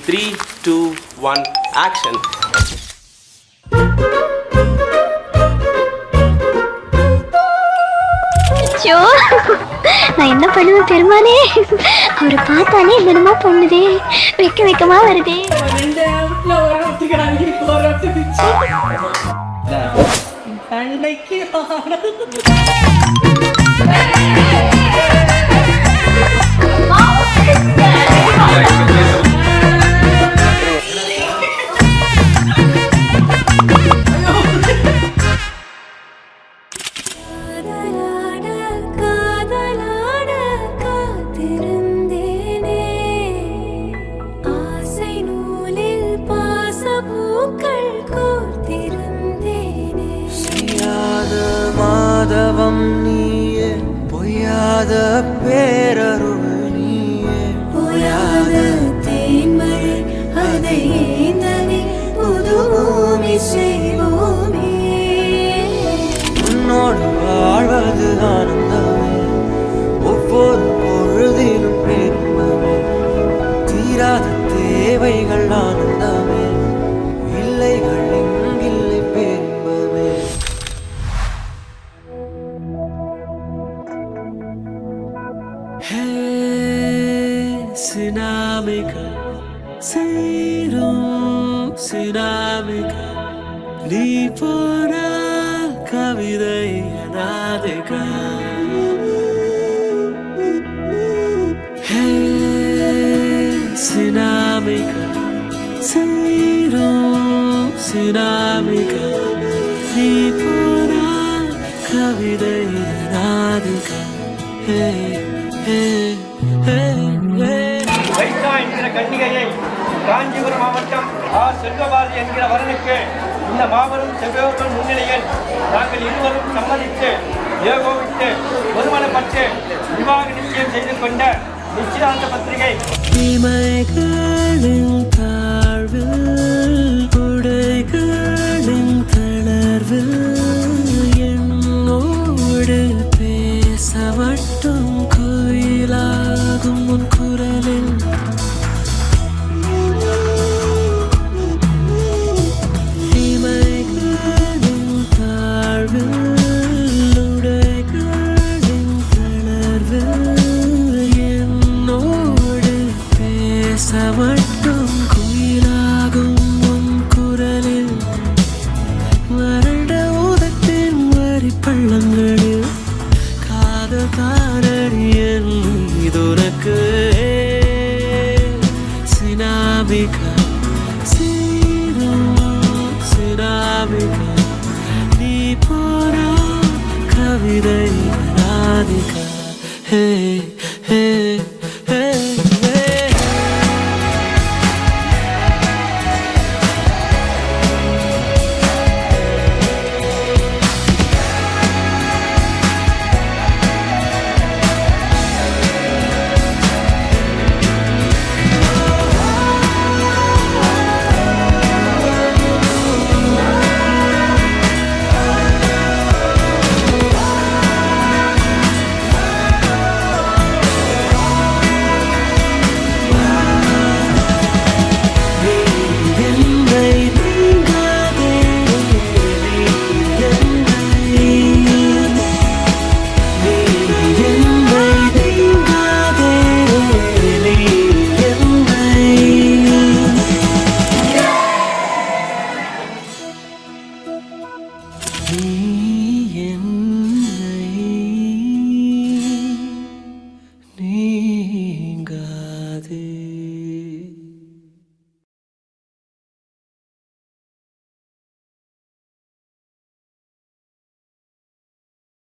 3, 2, 1, action. நான் என்ன பண்ணுவேன் பெருமானே? அவரை பார்த்தாலே என்னென்னமோ பண்ணுதே, வெக்க வெக்கமா வருதே. மாதவம் நீயே, பொய்யாத பேரருள் நீயே, பொய்யாத தேன்மழை அதை ஏந்தவே புது பூமி செய்வோமே. உன்னோடு வாழ்வது ஆனந்தமே, ஒவ்வொரு பொழுதிலும் பெருமமே, தீராத தேவைகள் ஆனந்தமே, இல்லைகள் எங்கில்லை பெரும்பமே. Sinamika, Sirum Sinamika, Lipora Kavidai Anadika. Hey, Sinamika, Sirum Sinamika, Lipora Kavidai Anadika. Hey, hey, hey, hey. வைகா என்கிற கன்னிகையை காஞ்சிபுரம் மாவட்டம் செல்வபாரதி என்கிற வரனுக்கு இந்த மாபெரும் செவ்வாய்கள் முன்னிலையில் நாங்கள் இருவரும் சம்மதித்து ஏகோபித்து ஒருமனப்பட்டு விவாக நிச்சயம் செய்து கொண்ட நிச்சயாந்த பத்திரிகை. இமைகளின் தாழ்வில் உடைகளின் தளர்வில் என்னோடு பேச மட்டும் கோயிலாகும் உன் குரலில் இமைகளின் தாழ்வில் உடைகளின் தளர்வில் என்னோடு பேச மட்டும் கோயிலாகும் உன் குரலில் வறண்ட உதட்டின் வரி பள்ளங்களில் காதல் தாரடியன் இதுனக்கு. சினாமிகா சினாமிகா நீ போரா கவிதை ராதிகா. ஹே ஹே ஹே ஹே. நீ